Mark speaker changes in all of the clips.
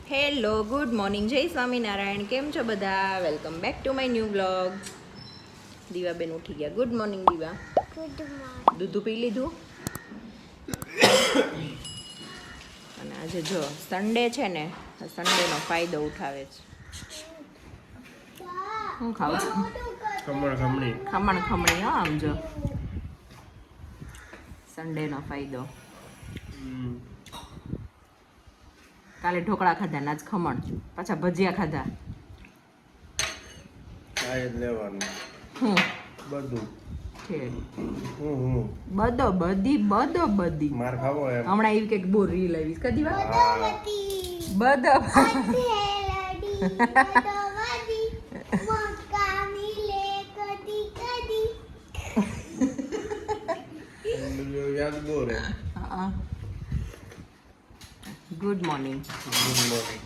Speaker 1: Hello good morning, જય સ્વામિનારાયણ. કેમ છો બધા? Welcome back to my new blog. Divaben ઉઠી ગયા. Good morning Diva.
Speaker 2: Good morning.
Speaker 1: દૂધ પી લીધું? અને આજે જો સન્ડે છે ને, સન્ડેનો ફાયદો ઉઠાવે છે. હું ખાઉં છું ખમણ ખમણી હો. આમ જો સન્ડેનો ફાયદો. કાલે ઢોકળા ખાધા, નાચ ખમણ, પાછા ભજીયા ખાધા. હું
Speaker 3: બધું
Speaker 1: છે બધો બધી
Speaker 3: માર ખાવો એમ
Speaker 1: હમણાં એવી કંઈક બહુ રીલ આવી કદી વાર
Speaker 2: બદોવતી
Speaker 1: બધો
Speaker 2: અધેલડી બદોવતી મક્કા મિલે કદી કદી.
Speaker 3: યાદ બહુ રે.
Speaker 1: Good morning.
Speaker 3: Good morning.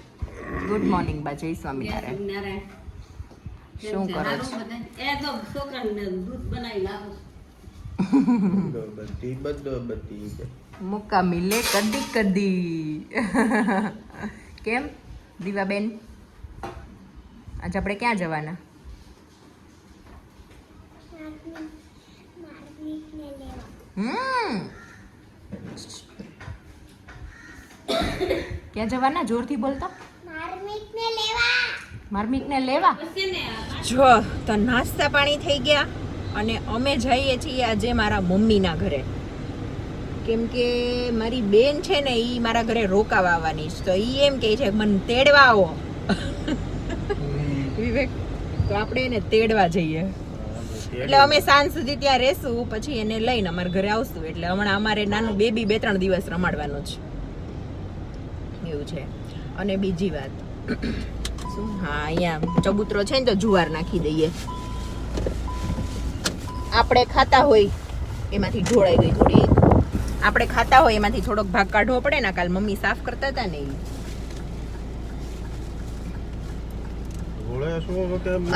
Speaker 1: Good morning બા. જય સ્વામિનારાયણ. શું કરો છો?
Speaker 3: બધી
Speaker 1: મુક્કા મિલે કદી કદી. કેમ દીવાબેન, આજે આપણે ક્યાં જવાના?
Speaker 2: માર્મિકને લેવા.
Speaker 1: ક્યાં જવાના? જોરથી બોલતો.
Speaker 2: માર્મિકને લેવા.
Speaker 1: માર્મિકને લેવા. જો તો નાસ્તા પાણી થઈ ગયા અને અમે જઈએ છીએ આજે મારા મમ્મીના ઘરે. કેમ કે મારી બેન છે ને, એ મારા ઘરે રોકાવા આવવાની છે, તો એ એમ કહે છે મને તેડવા આવો. વિવેક, તો આપણે એને તેડવા જઈએ. એટલે અમે સાંજ સુધી ત્યાં રહેશું, પછી એને લઈને અમારા ઘરે આવશું. એટલે હમણાં અમારે નાનું બેબી 2-3 દિવસ રમાડવાનું છે, એવું છે. અને બીજી વાત શું, હા, અહીંયા ચબૂતરો છે ને, તો જુવાર નાખી દઈએ. આપણે ખાતા હોય એમાંથી ઢોળાઈ ગઈ થોડી. આપણે ખાતા હોય એમાંથી થોડોક ભાગ કાઢવો પડે ને. કાલ મમ્મી સાફ કરતા હતા ને એ.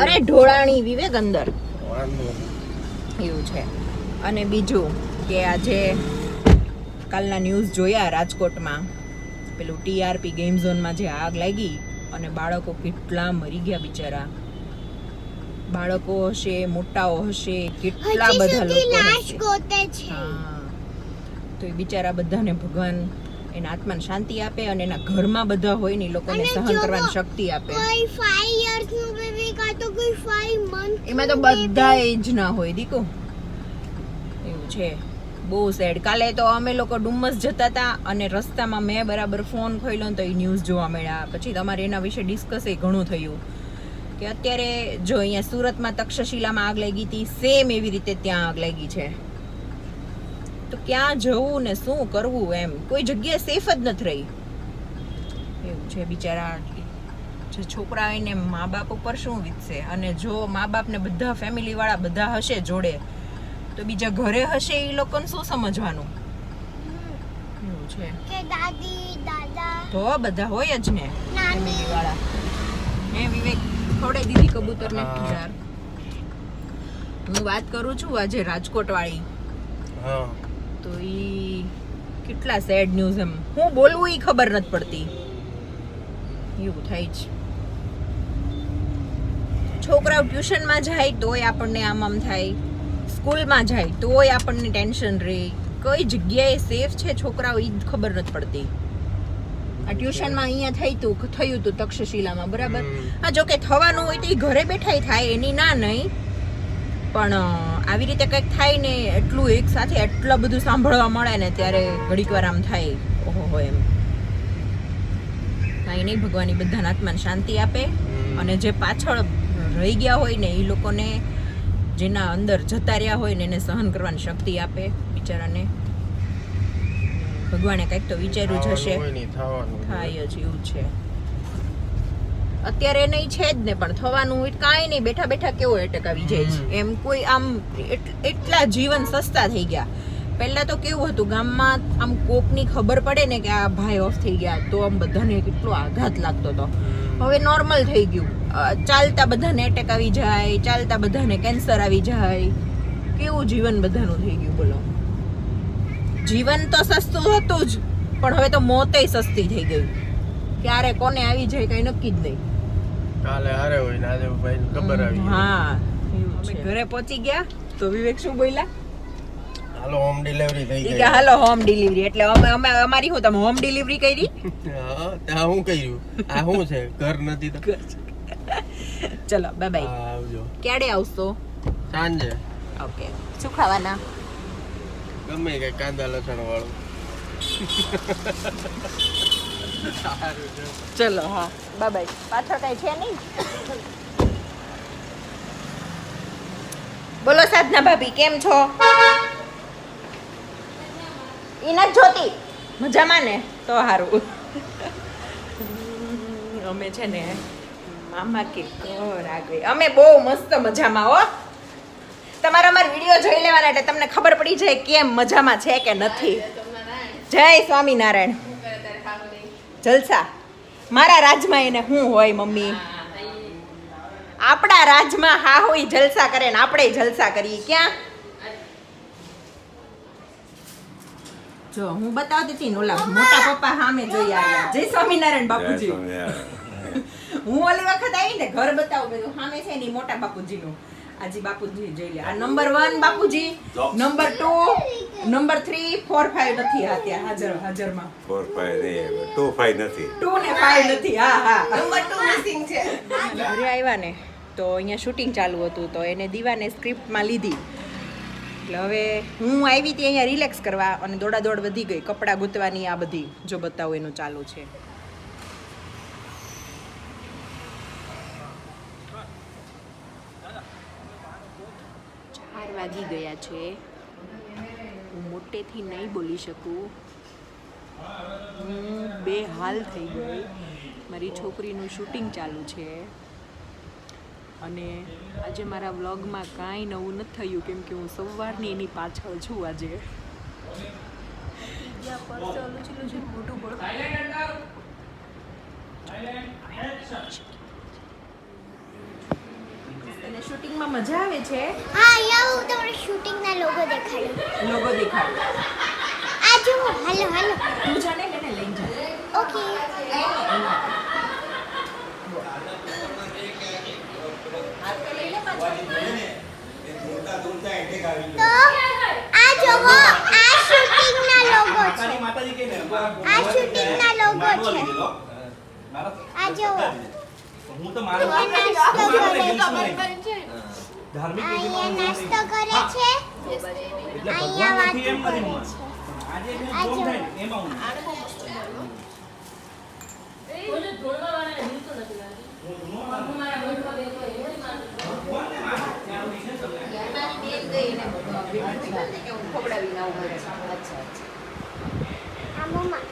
Speaker 1: અરે ઢોળાણી વિવેક અંદર, એવું છે. અને બીજું કે આજે કાલના ન્યૂઝ જોયા રાજકોટમાં, પેલું ટીઆરપી ગેમ ઝોનમાં જે આગ લાગી અને બાળકો કેટલા મરી ગયા બિચારા. બાળકો હશે, મોટાઓ હશે, કેટલા બધા લોકો હશે.
Speaker 2: ગોતે છે.
Speaker 1: હા, તો એ બિચારા બધાને ભગવાન એના આત્માને શાંતિ આપે અને એના ઘરમાં બધા હોય ને એ લોકોને
Speaker 2: અને
Speaker 1: સહન કરવાની શક્તિ આપે.
Speaker 2: કોઈ 5 years નું બેબી કા તો કોઈ 5 months
Speaker 1: એમાં તો બધા એજ ના હોય દીકો, એવું છે. બહુ સેડ. કાલે તો અમે લોકો ડુમ્મસ જતા હતા અને રસ્તામાં મેં બરાબર ફોન ખોલ્યો ને તો એ ન્યૂઝ જોવા મળ્યા. પછી તમારે એના વિશે ડિસ્કસ એ ઘણું થયું કે અત્યારે જો અહીંયા સુરતમાં તક્ષશિલામાં આગ લાગી હતી, સેમ એવી રીતે ત્યાં આગ લાગી છે. તો ક્યાં જવું ને શું કરવું, એમ કોઈ જગ્યાએ સેફ જ નથી રહી, એવું છે. બિચારા જે છોકરા હોય ને, મા બાપ ઉપર શું વીતશે. અને જો મા બાપને બધા ફેમિલી વાળા બધા હશે જોડે, તો બીજા ઘરે હશે એ લોકોને શું સમજવાનું, એવું છે.
Speaker 2: કે દાદી દાદા
Speaker 1: તો બધા હોય જ ને
Speaker 2: નાની.
Speaker 1: ફેમિલી વાળા. હે વિવેક, થોડે દીદી કબૂતરને યાર. હું વાત કરું છું આજે રાજકોટ વાળી,
Speaker 3: હા,
Speaker 1: તો ઈ કેટલા સેડ ન્યૂઝ, એમ હું બોલવું ઈ ખબર નથી પડતી, એવું થાય છે. છોકરાઓ ટ્યુશનમાં જાય તોય આપણને આમ થાય, સ્કૂલમાં જાય તોય આપણને ટેન્શન રહે. કઈ જગ્યાએ સેફ છે છોકરાઓ ઈ જ ખબર નથી પડતી. આ ટ્યુશનમાં અહીંયા થયું હતું તક્ષશિલામાં, બરાબર. હા, જો કે થવાનું હોય તો એ ઘરે બેઠા થાય, એની ના નહીં, પણ આવી રીતે કંઈક થાય ને, એટલું એક સાથે એટલું બધું સાંભળવા મળે ને, ત્યારે ઘડીક વાર આમ થાય ઓહો એમ. કાંઈ નહીં, ભગવાન ઈ બધાના આત્માને શાંતિ આપે. અને જે પાછળ રહી ગયા હોય ને એ લોકોને, જેના અંદર જતા રહ્યા હોય ને, એને સહન કરવાની શક્તિ આપે બિચારાને. ભગવાને કંઈક તો વિચાર્યું જ હશે, થાય જ, એવું છે. અત્યારે નહીં છે જ ને, પણ થવાનું કાંઈ નહીં. બેઠા બેઠા કેવો એટેક આવી જાય છે એમ. કોઈ આમ એટલા જીવન સસ્તા થઈ ગયા. પહેલા તો કેવું હતું, ગામમાં આમ કોકની ખબર પડે ને કે આ ભાઈ ઓફ થઈ ગયા, તો આમ બધાને કેટલો આઘાત લાગતો હતો. હવે નોર્મલ થઈ ગયું. ચાલતા બધાને એટેક આવી જાય, ચાલતા બધાને કેન્સર આવી જાય. કેવું જીવન બધાનું થઈ ગયું બોલો. જીવન તો સસ્તું હતું જ, પણ હવે તો મોતેય સસ્તી થઈ ગઈ. ક્યારે કોને આવી જાય કઈ નક્કી જ નહીં.
Speaker 3: કાલે હારે હોય ને આજે ભાઈ ખબર આવી
Speaker 1: હા અમે ઘરે પહોંચી ગયા તો વિવેક શું બોલ્યા?
Speaker 3: હાલો હોમ ડિલિવરી થઈ
Speaker 1: ઈ
Speaker 3: ગઈ.
Speaker 1: કે હાલો હોમ ડિલિવરી. એટલે અમે અમારી શું તમે હોમ ડિલિવરી કરી?
Speaker 3: હા ત્યાં હું કર્યું આ શું છે ઘર નથી તો
Speaker 1: ચલો બાય બાય.
Speaker 3: હા, આવજો
Speaker 1: ક્યારે આવશો?
Speaker 3: સાંજે
Speaker 1: ઓકે. શું ખાવાના?
Speaker 3: ગમે કે કાંદા લસણ વાળું.
Speaker 1: ચલો હા બાય બાય. પાછળ કઈ છે નહીં? બોલો સાધના ભાભી કેમ છો? ઈ નથી જોતી. મજામાં ને? તો સારું. અમે છે ને મામા કે ઘર આ ગઈ. અમે બહુ મસ્ત મજામાં હો. તમારા અમારા વિડીયો જોઈ લેવાના એટલે તમને ખબર પડી જાય કેમ મજામાં છે કે નથી. જય સ્વામિનારાયણ. જલસા. મારા રાજમાં એને શું હોય મમ્મી? આપણા રાજમાં હા હોય જલસા કરે ને આપણે જલસા કરીએ. ક્યાં જો હું બતાવતી હતી ને ઓલા મોટા પપ્પા સામે જોઈ આવ્યા. જય સ્વામિનારાયણ બાપુજી. હું ઓલી વખત આવી ને ઘર બતાવું બધું સામે છે ને ઈ મોટા બાપુજીનું. આજી બાપુજી જોઈ લે. આ નંબર 1 બાપુજી, નંબર 2, નંબર 3, 4, 5 નથી આ ત્યાં હાજરમાં.
Speaker 4: 4, 5 નહીં, 2, 5 નથી.
Speaker 1: 2 ને 5 નથી. હા હા નંબર 2 મિસિંગ છે. ઘરે આવ્યા ને તો અહીંયા શૂટિંગ ચાલુ હતું તો એને દીવાને સ્ક્રિપ્ટમાં લીધી. એટલે હવે હું આવી હતી અહીંયા રિલેક્સ કરવા અને દોડાદોડ વધી ગઈ. કપડાં ગૂંથવાની આ બધી જો બતાવું એનું ચાલુ છે. 4 વાગી ગયા છે. હું મોટેથી નહીં બોલી શકું. હું બેહાલ થઈ ગઈ. મારી છોકરીનું શૂટિંગ ચાલુ છે અને આજે મારા વ્લોગમાં કાંઈ નવું નથી થયું કેમ કે હું સવારની એની પાછળ છું. આજે અને શૂટિંગમાં મજા આવે છે.
Speaker 2: હા અહીંયા હું તમને શૂટિંગના લોગો દેખાડું.
Speaker 1: લોગો દેખાડો.
Speaker 2: આ જુઓ હાલો હાલો.
Speaker 1: તું જાને એને લઈ જા.
Speaker 2: ઓકે. તો આ જુઓ આ શૂટિંગના લોગો છે. આ શૂટિંગના લોગો છે. આ જુઓ
Speaker 5: હું તો મારો
Speaker 2: અહીંયા નાસ્તો કરે છે.
Speaker 5: એટલે
Speaker 2: અહીંયા
Speaker 5: ભગવાન નથી એમ
Speaker 2: વાતો કરે
Speaker 5: નથી
Speaker 2: છે.
Speaker 5: આજે જે જોમ થાય ને એમાં હું
Speaker 2: આ મમ્મા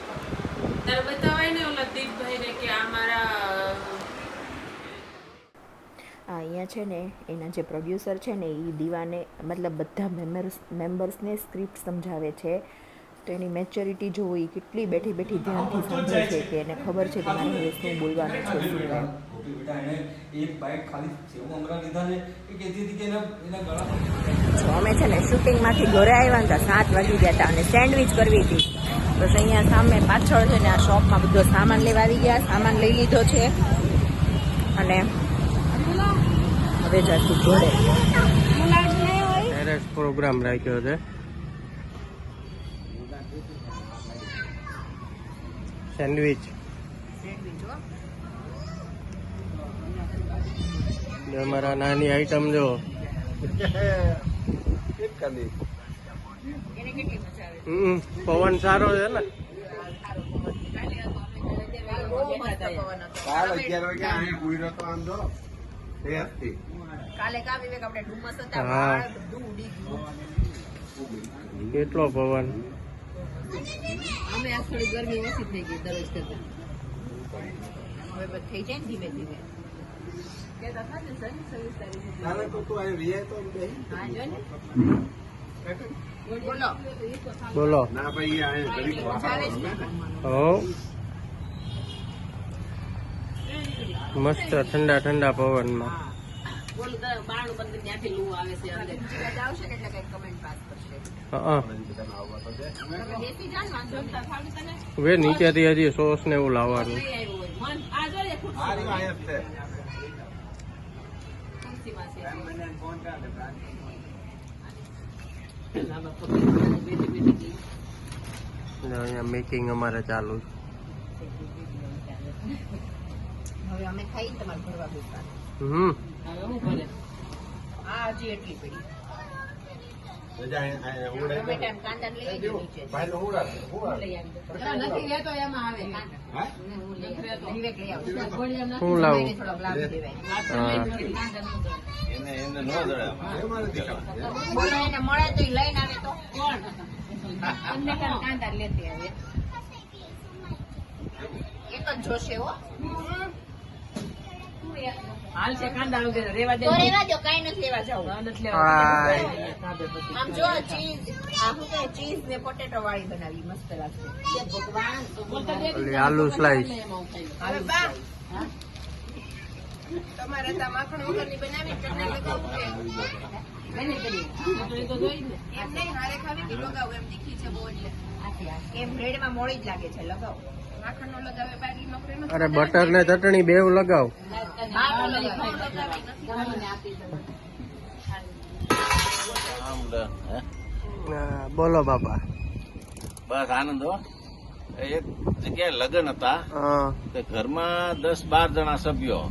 Speaker 1: તારે બતાવાય ને ઓલા દીપભાઈને કે આ મારા અહીંયા છે ને એના જે પ્રોડ્યુસર છે ને એ દીવાને મતલબ બધા મેમ્બર્સને સ્ક્રિપ્ટ સમજાવે છે. તો એની મેચ્યોરિટી જોવો એ કેટલી બેઠી બેઠી ધ્યાનથી સાંભળે છે કે એને ખબર છે કે મારે હવે શું બોલવાનું છે શું એમ. જો અમે છે ને શૂટિંગમાંથી ઘરે આવ્યા હતા 7 વાગી ગયા હતા અને સેન્ડવિચ કરવી હતી. બસ અહીંયા સામે પાછળ છે ને આ શોપમાં બધો સામાન લેવા આવી ગયા. સામાન લઈ લીધો છે અને હવે જશું ઘરે.
Speaker 3: ટેરેસ પ્રોગ્રામ રાખ્યો છે. સેન્ડવિચ અમારા નાની આઈટમ જો. પવન સારો છે ને.
Speaker 1: કાલે કા વિવેક આપણે ડુમસ હતા.
Speaker 3: હા.
Speaker 1: વાળ બધું ઉડી ગયું.
Speaker 3: કેટલો પવન.
Speaker 1: અમે આ થોડી ગરમી ઓછી થઈ ગઈ દરરોજ કરતા. હવે બસ થઈ જાય ને ધીમે ધીમે. કેતા હતા ને સર 26 તારીખે. હા જો ને. બોલો
Speaker 3: બોલો. હો મસ્ત ઠંડા ઠંડા પવનમાં.
Speaker 1: બોલો બારણું બંધ ત્યાંથી લૂ આવે છે અંદર. આવશે ને એટલે કઈ કમેન્ટ પાસ કરશે.
Speaker 3: હા
Speaker 1: તમે બેસી જાઓ ને વાંધો નહીં.
Speaker 3: હવે નીચેથી હજી સોસ ને એવું લાવવાનું.
Speaker 1: નહીં આવ્યું હોય. આ જો રે ખુરશી.
Speaker 4: આ રહ્યું અહીંયા જ છે.
Speaker 1: ખુરશીમાં છે.
Speaker 3: અહીંયા મેકિંગ અમારે ચાલુ છે.
Speaker 1: હવે અમે ખાઈ તમારે ભરવા બેસવાનું.
Speaker 3: હમ
Speaker 1: આ હજી એટલી પડી.
Speaker 4: રજા અહીંયા ઉડે.
Speaker 1: ટમેટા અને કાંદા લઈ આવજો નીચે.
Speaker 4: ભાઈનો ઉડાડે.
Speaker 1: લઈ આવજો. નથી લેતો એમાં આવે કાંદા.
Speaker 4: હા?
Speaker 1: વિવેક લઈ આવજો.
Speaker 3: શું લાવું?
Speaker 1: થોડોક લાવી દેવાય.
Speaker 4: એને ન જડે.
Speaker 1: બોલો એને મળે તો ઈ લઈને આવે તો કોણ કાંદા લેતી આવે. એક જ જોશે હો. હાલ છે કાંદા વગેરે રેવા દે. તો રેવા દો, કાઈ નથી લેવા જાવ. નથી લેવા. આમ જો ચીઝ, આ શું કહે, ચીઝ ને પોટેટો વાળી બનાવી મસ્ત લાગશે.
Speaker 3: ઓલી આલુ સ્લાઈસ.
Speaker 1: હવે બા તમારે તો માખણ વગરની બનાવી ચટણી લગાવું કે એની કરી એમ નહીં હારે ખાવી કે લગાવું એમ તીખી છે બહુ એટલે એમ બ્રેડમાં મોળી જ લાગે છે. લગાવો માખણ નો લગાવે બાકી નોકરી
Speaker 3: અરે બટર ને ચટણી બેવ લગાવ. બોલો બાપા.
Speaker 4: બસ આનંદ હો. એક જગ્યાએ લગ્ન હતા.
Speaker 3: હા
Speaker 4: તે ઘરમાં 10-12 જણા સભ્યો.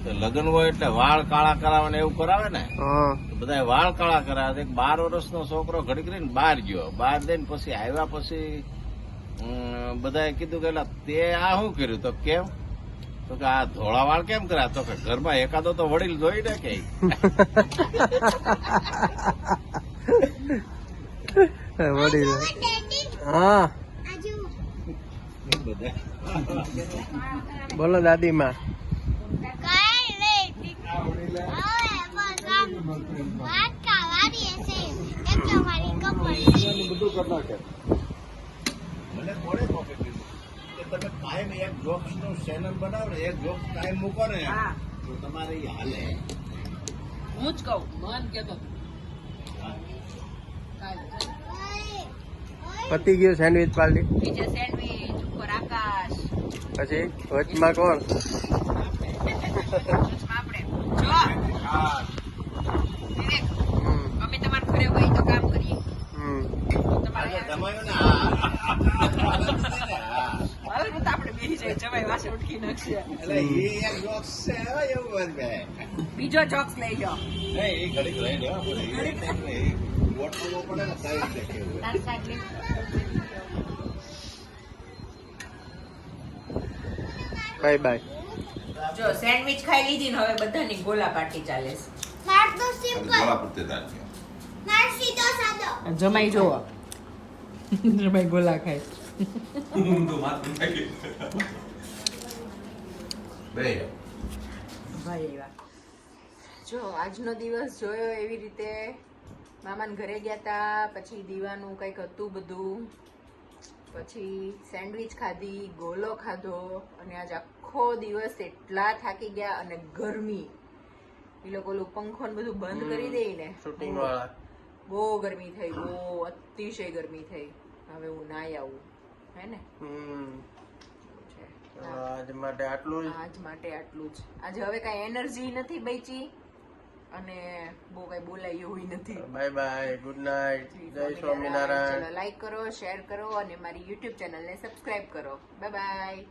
Speaker 4: તે લગ્ન હોય એટલે વાળ કાળા કરાવે ને એવું કરાવે ને.
Speaker 3: હા
Speaker 4: બધા વાળ કાળા કરાવે. એક 12 વર્ષનો છોકરો ઘડી કરીને બહાર ગયો. બહાર જઈને પછી આવ્યા પછી બધાએ કીધું કે "એલા, તે આ શું કર્યું?" તો કેમ? તો કે આ ધોળા વાળ કેમ કર્યા? તો કે ઘરમાં એકાદો તો વડીલ જોઈ ને કે.
Speaker 3: વડી. હા
Speaker 2: આજુ
Speaker 3: બોલો દાદીમાં.
Speaker 2: કાઈ નહીં. હવે બસ આમ વાત કાવાની હશે એટલે મારી કપડ
Speaker 4: મને કોણે કોપી કીધું કે તમે કાયમ એક જોક્સ નું ચેનલ બનાવો ને, એક જોક્સ કાયમ મૂકો ને
Speaker 1: હા.
Speaker 4: તો તમારે ઈ હાલે.
Speaker 1: હું જ કહું મન કેતો
Speaker 3: પતી ગયું સેન્ડવિચ પાર્ટી.
Speaker 1: નીચે સેન્ડવીચ ઉપર આકાશ
Speaker 3: પછી વચમાં કોણ?
Speaker 1: આપણે જો વિવેક
Speaker 3: હમ
Speaker 1: અમે તમારા ઘરે હોય તો કામ કરીએ
Speaker 3: હમ
Speaker 1: તમારે
Speaker 4: આજે તમારું ને
Speaker 1: હવે તો આપણે બેસી જાય જવાય વાસે ઉઠકી નાખશે
Speaker 4: એટલે ઈ એક જોક્સ છે હો, એવું હોય બે.
Speaker 1: બીજો જોક્સ લઈ લો
Speaker 4: નહીં, એ ઘડીક રહી લે હો, પણ એ ગોઠવવો પડે ને સારી રીતે કેવું.
Speaker 3: Bye bye.
Speaker 1: જો સેન્ડવિચ ખાઈ લીધી ને હવે બધાની ગોલા પાર્ટી ચાલે છે
Speaker 2: માર તો સિમ્પલ
Speaker 4: ગોળા પૂરતી રાખજો.
Speaker 2: માર સીધો સાદો
Speaker 1: જમાઈ જોવો જમાઈ ગોલા ખાય
Speaker 4: બે
Speaker 1: ભાઈ એવા જો આજનો દિવસ જોયો એવી રીતે મામાના ઘરે ગયા તા પછી દીવાનું કંઈક હતું બધું પછી સેન્ડવિચ ખાધી ગોલો ખાધો અને આજ આખો દિવસ એટલા થાકી ગયા અને ગરમી એ લોકો ઓલું પંખો ને બધું બંધ કરી દે ને
Speaker 3: શૂટિંગ વાળા.
Speaker 1: બહુ ગરમી થઈ બહુ અતિશય ગરમી થઈ હવે હું નાઈ આવું હે ને
Speaker 3: હમ
Speaker 1: છે.
Speaker 3: આજ માટે આટલું જ.
Speaker 1: આજ માટે આટલું જ આજે હવે કઈ એનર્જી નથી બચી અને બહુ કઈ બોલાય એવું નથી
Speaker 3: બાય બાય. Good night. જય સ્વામિનારાયણ.
Speaker 1: ચલો લાઈક કરો શેર કરો અને મારી યુટ્યુબ ચેનલને સબસ્ક્રાઇબ કરો બાય બાય